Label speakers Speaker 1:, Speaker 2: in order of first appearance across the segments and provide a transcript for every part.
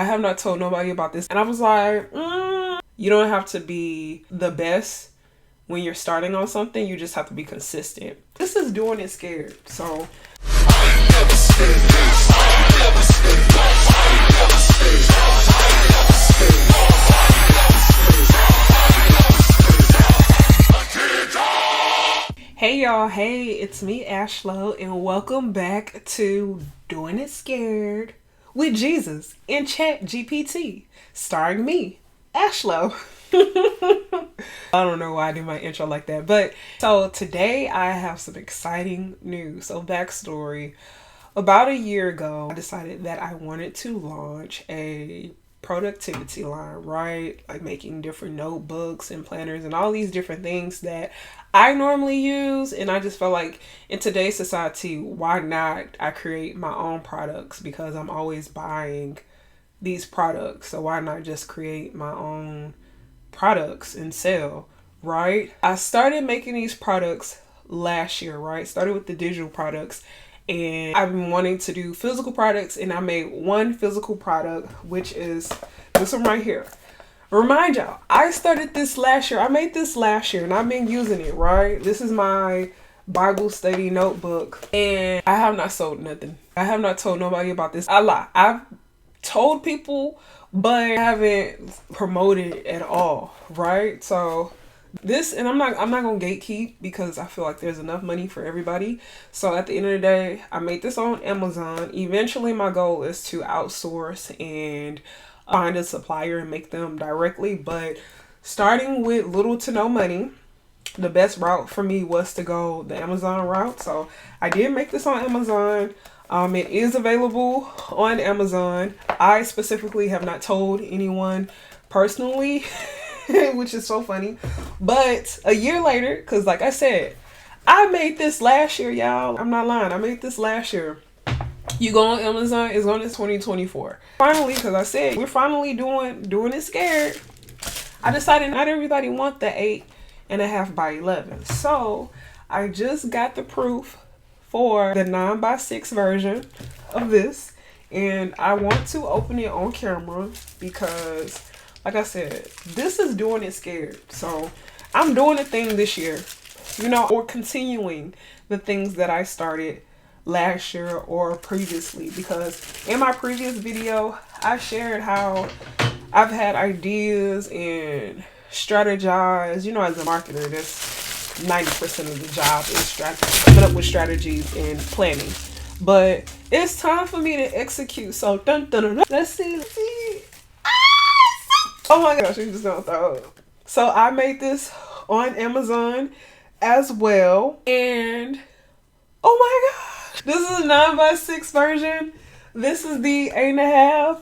Speaker 1: I have not told nobody about this. And I was like, you don't have to be the best when you're starting on something. You just have to be consistent. This is doing it scared. So hey y'all, hey, it's me, Ashlo, and welcome back to Doing It Scared with Jesus and Chat GPT, starring me, Ashlo. I don't know why I do my intro like that, but so today I have some exciting news. So backstory, about a year ago, I decided that I wanted to launch a productivity line, right? Like making different notebooks and planners and all these different things that I normally use. And I just felt like in today's society, why not I create my own products, because I'm always buying these products. So why not just create my own products and sell, right? I started making these products last year, right? Started with the digital products, and I've been wanting to do physical products, and I made one physical product, which is this one right here. Remind y'all, I started this last year. I made this last year and I've been using it, right? This is my Bible study notebook, and I have not sold nothing. I have not told nobody about this. I lie. I've told people, but I haven't promoted it at all, right? So this, and I'm not gonna gatekeep because I feel like there's enough money for everybody. So at the end of the day, I made this on Amazon. Eventually my goal is to outsource and find a supplier and make them directly, but starting with little to no money, the best route for me was to go the Amazon route. So I did make this on Amazon. It is available on Amazon. I specifically have not told anyone personally, which is so funny. But a year later, because like I said, I made this last year, y'all. I'm not lying. I made this last year. You go on Amazon, it's on this 2024. Finally, because I said we're finally doing it scared. I decided not everybody want the 8.5 by 11. So I just got the proof for the 9 by 6 version of this, and I want to open it on camera because, like I said, this is doing it scared. So I'm doing a thing this year, or continuing the things that I started last year or previously, because in my previous video I shared how I've had ideas and strategize. As a marketer, that's 90% of the job is coming up with strategies and planning, but it's time for me to execute. So let's see. Oh my gosh, you just don't throw up. So I made this on Amazon as well, and oh my god, this is a 9 by 6 version. This is the 8.5.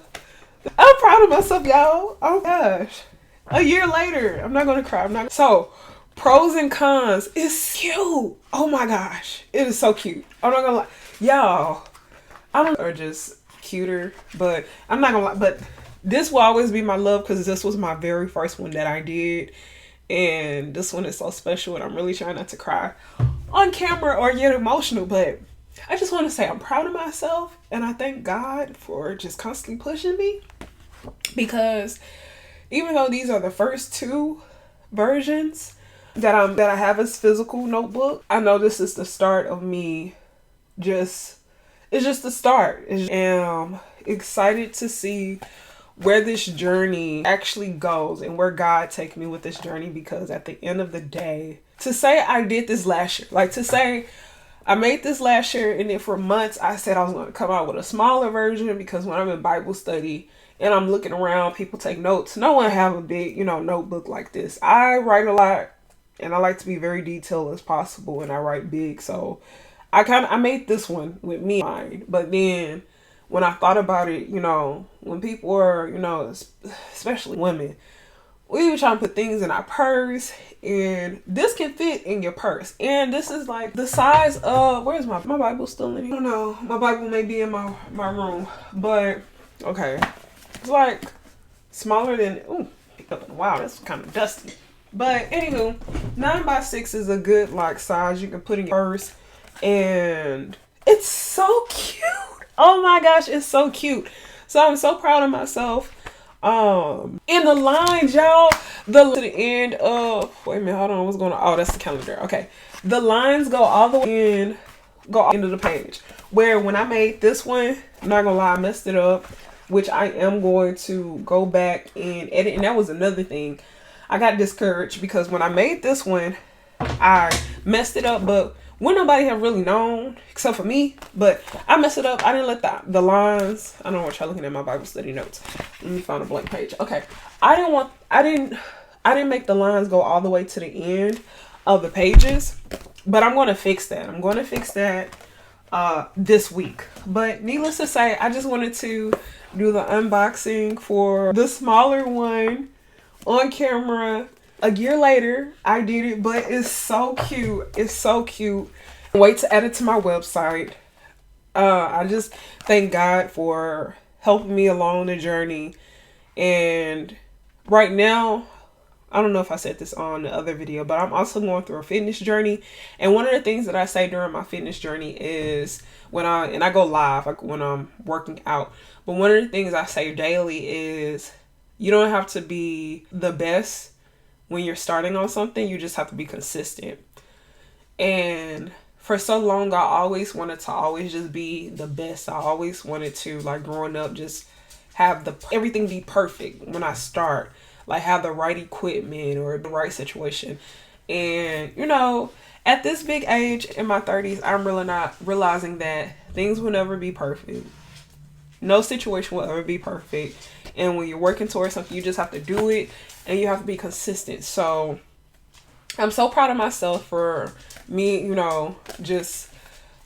Speaker 1: I'm proud of myself, y'all. Oh gosh. A year later, I'm not gonna cry. So, pros and cons. It's cute. Oh my gosh. It is so cute. I'm not gonna lie. Y'all, or just cuter, but I'm not gonna lie. But this will always be my love because this was my very first one that I did. And this one is so special, and I'm really trying not to cry on camera or get emotional, but I just want to say I'm proud of myself, and I thank God for just constantly pushing me, because even though these are the first two versions that I have as physical notebook, I know this is the start of me. It's just the start. I am excited to see where this journey actually goes and where God takes me with this journey, because at the end of the day, to say I did this last year, like to say I made this last year, and then for months I said I was going to come out with a smaller version, because when I'm in Bible study and I'm looking around, people take notes. No one have a big, notebook like this. I write a lot, and I like to be very detailed as possible, and I write big. So I made this one with me in mind. But then when I thought about it, when people are, especially women, we were trying to put things in our purse, and this can fit in your purse. And this is like the size of, where's my Bible still in here? I don't know. My Bible may be in my room, but okay. It's like smaller than, wow, that's kind of dusty. But anywho, 9 by 6 is a good like size you can put in your purse, and it's so cute. Oh my gosh, it's so cute. So I'm so proud of myself. In the lines, y'all, to the end of, wait a minute, hold on, what's going on? Oh, that's the calendar. Okay. The lines go all the way in, go into the page. Where when I made this one, I'm not gonna lie, I messed it up, which I am going to go back and edit. And that was another thing. I got discouraged because when I made this one, I messed it up, but when nobody have really known except for me, but I messed it up. I didn't let the lines, I don't know what y'all looking at my Bible study notes. Let me find a blank page. Okay. I didn't make the lines go all the way to the end of the pages, but I'm going to fix that. I'm going to fix that this week. But needless to say, I just wanted to do the unboxing for the smaller one on camera. A year later, I did it, but it's so cute. It's so cute. Wait to add it to my website. I just thank God for helping me along the journey. And right now, I don't know if I said this on the other video, but I'm also going through a fitness journey. And one of the things that I say during my fitness journey is when I go live, like when I'm working out. But one of the things I say daily is you don't have to be the best when you're starting on something. You just have to be consistent. And for so long, I always wanted to always just be the best. I always wanted to, like growing up, just have everything be perfect when I start, like have the right equipment or the right situation. And you know, at this big age in my 30s, I'm really not realizing that things will never be perfect. No situation will ever be perfect. And when you're working towards something, you just have to do it and you have to be consistent. So I'm so proud of myself for me, you know, just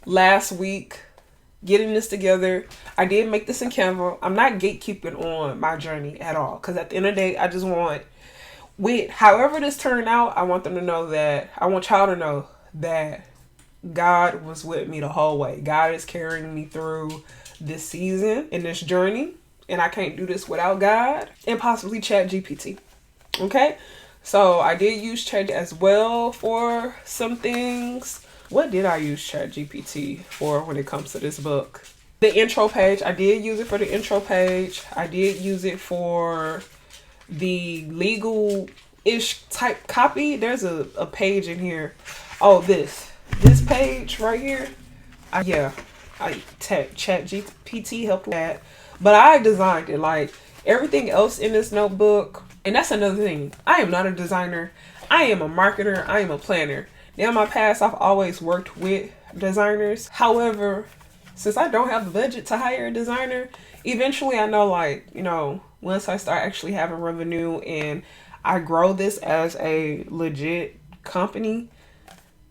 Speaker 1: last week getting this together. I did make this in Canva. I'm not gatekeeping on my journey at all, because at the end of the day, I just want, with however this turned out, I want them to know that, I want y'all to know that God was with me the whole way. God is carrying me through this season and this journey, and I can't do this without God and possibly Chat GPT. Okay, so I did use Chat as well for some things. What did I use Chat GPT for when it comes to this book? The intro page. I did use it for the intro page. I did use it for the legal-ish type copy. There's a page in here. Oh, this page right here. Chat GPT helped with that. But I designed it. Like everything else in this notebook. And that's another thing. I am not a designer. I am a marketer. I am a planner. Now in my past, I've always worked with designers. However, since I don't have the budget to hire a designer, eventually I know, like, you know, once I start actually having revenue and I grow this as a legit company,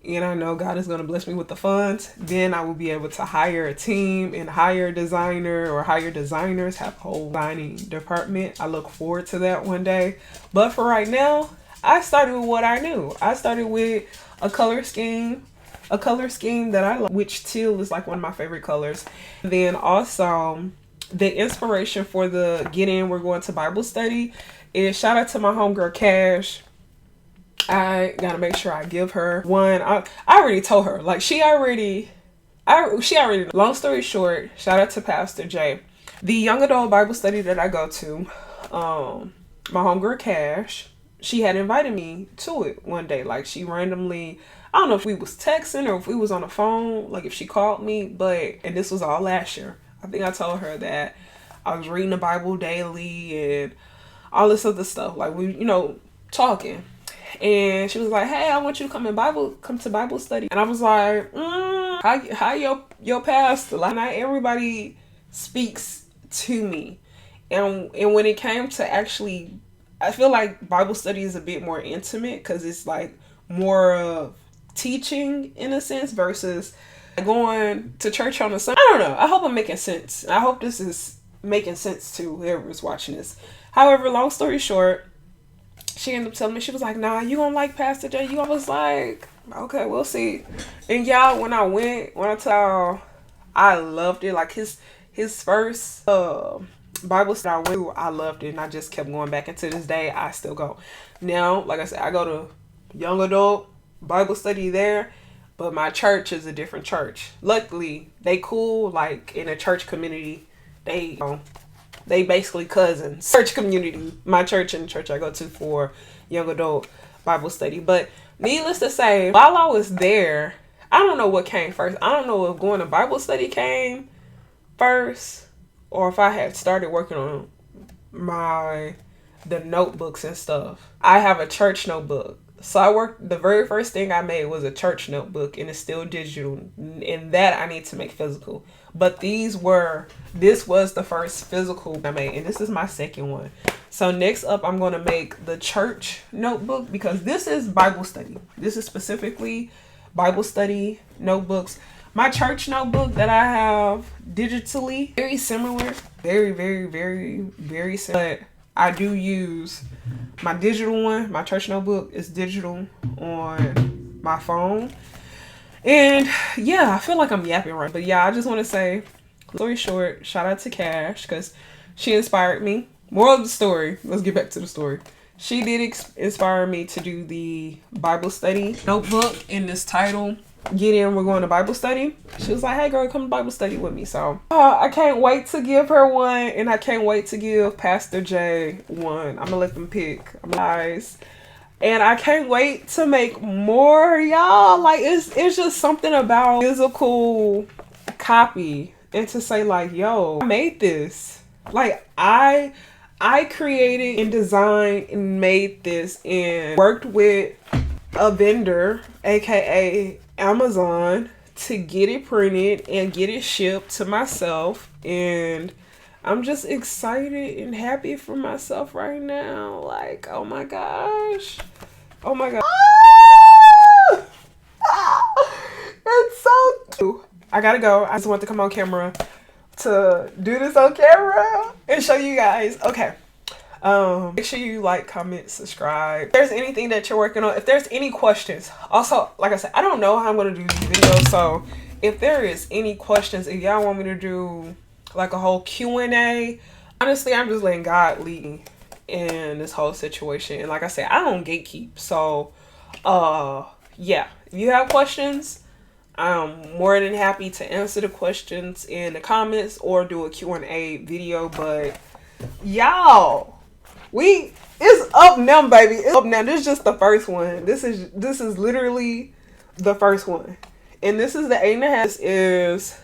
Speaker 1: and I know God is going to bless me with the funds, then I will be able to hire a team and hire a designer or hire designers, have a whole designing department. I look forward to that one day. But for right now, I started with what I knew. I started with a color scheme that I like, which teal is like one of my favorite colors. Then also the inspiration for the Get In, We're Going to Bible Study is, shout out to my homegirl Cash. I gotta make sure I give her one. I already told her, like she already, long story short, shout out to Pastor Jay. The young adult Bible study that I go to, my homegirl Cash, she had invited me to it one day. Like she randomly, I don't know if we was texting or if we was on the phone, like if she called me, and this was all last year. I think I told her that I was reading the Bible daily and all this other stuff. Like we, you know, talking. And she was like, hey, I want you to come to Bible study. And I was like, how your pastor? Like, not everybody speaks to me. And when it came to actually, I feel like Bible study is a bit more intimate because it's like more of teaching in a sense versus going to church on a Sunday. I don't know. I hope I'm making sense. I hope this is making sense to whoever's watching this. However, long story short, she ended up telling me, she was like, nah, you gonna like Pastor J. I was like, okay, we'll see. And y'all, when I tell, I loved it. Like his first Bible study I went to, I loved it. And I just kept going back. And to this day, I still go. Now, like I said, I go to young adult Bible study there. But my church is a different church. Luckily, they cool. Like in a church community, they, They basically cousins. Church community. My church and the church I go to for young adult Bible study. But needless to say, while I was there, I don't know what came first. I don't know if going to Bible study came first or if I had started working on the notebooks and stuff. I have a church notebook. So the very first thing I made was a church notebook, and it's still digital, and that I need to make physical. But this was the first physical I made, and this is my second one. So next up, I'm going to make the church notebook, because this is Bible study. This is specifically Bible study notebooks. My church notebook that I have digitally, very similar, very, very, very, very similar. But I do use my digital one. My church notebook is digital on my phone. And yeah, I feel like I'm yapping right. But yeah, I just want to say, story short, shout out to Cash, because she inspired me. Moral of the story, let's get back to the story. She did inspire me to do the Bible study notebook in this title. Get in, we're going to Bible study. She was like, hey girl, come to Bible study with me. So I can't wait to give her one, and I can't wait to give Pastor J one. I'm gonna let them pick, guys. And I can't wait to make more, y'all. Like it's just something about physical copy, and to say like, yo, I made this. Like I created and designed and made this and worked with a vendor, aka Amazon, to get it printed and get it shipped to myself. And I'm just excited and happy for myself right now. Like, oh my gosh. Oh my god. It's so cute. I gotta go. I just want to come on camera to do this on camera and show you guys. Okay. Make sure you like, comment, subscribe. If there's anything that you're working on, if there's any questions, also, like I said, I don't know how I'm going to do these videos. So if there is any questions, if y'all want me to do like a whole Q&A, honestly, I'm just letting God lead me in this whole situation. And like I said, I don't gatekeep. So, yeah, if you have questions, I'm more than happy to answer the questions in the comments or do a Q&A video. But y'all, it's up now, baby. It's up now. This is just the first one. This is literally the first one. And this is the 8.5. This is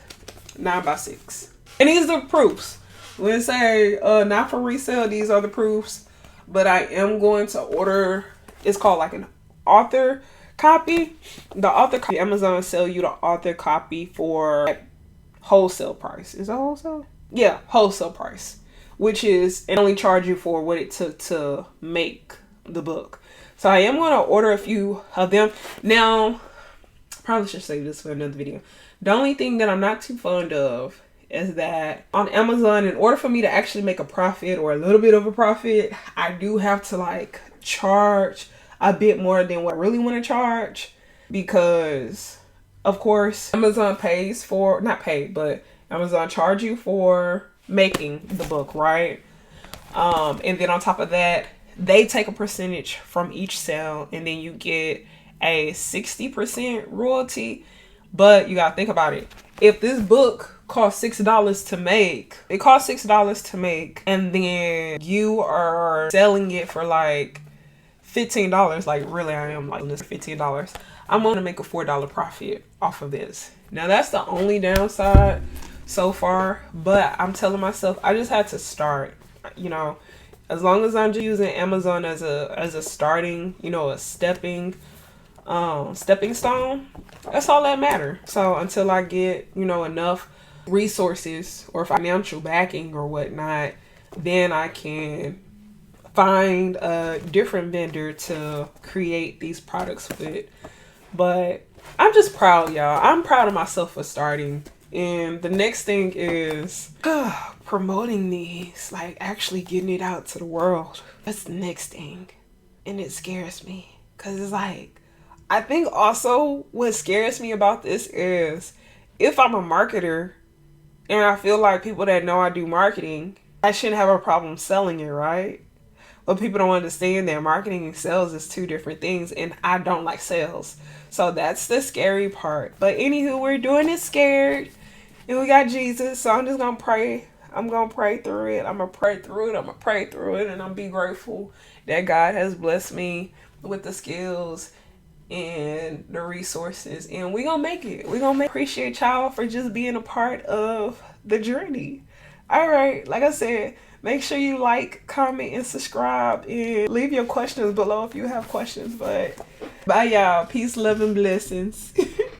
Speaker 1: 9x6. And these are the proofs. Let's say not for resale, these are the proofs. But I am going to order, it's called like an author copy. The author copy, Amazon sell you the author copy for like wholesale price. Is that wholesale? Yeah, wholesale price. Which is, it only charge you for what it took to make the book. So I am going to order a few of them. Now, I probably should save this for another video. The only thing that I'm not too fond of is that on Amazon, in order for me to actually make a profit or a little bit of a profit, I do have to like charge a bit more than what I really want to charge. Because, of course, Amazon pays for, not paid, but Amazon charge you for making the book, right? And then on top of that, they take a percentage from each sale, and then you get a 60% royalty. But you gotta think about it. If this book costs $6 to make, it costs $6 to make, and then you are selling it for like $15, like really I am like this $15, I'm gonna make a $4 profit off of this. Now that's the only downside so far, but I'm telling myself I just had to start, you know, as long as I'm just using Amazon as a starting, you know, a stepping stone, that's all that matters. So until I get, you know, enough resources or financial backing or whatnot, then I can find a different vendor to create these products with. But I'm just proud, y'all. I'm proud of myself for starting. And the next thing is promoting these, like actually getting it out to the world. That's the next thing. And it scares me, because it's like, I think also what scares me about this is if I'm a marketer and I feel like people that know I do marketing, I shouldn't have a problem selling it, right? But people don't understand that marketing and sales is two different things, and I don't like sales. So that's the scary part. But anywho, we're doing it scared. And we got Jesus, so I'm just gonna pray I'm gonna pray through it. I'm gonna pray through it. I'm gonna pray through it, and I'm be grateful that God has blessed me with the skills and the resources, and we gonna make it. We gonna appreciate y'all for just being a part of the journey. All right, like I said, make sure you like, comment, and subscribe, and leave your questions below if you have questions. But bye, y'all. Peace, love, and blessings.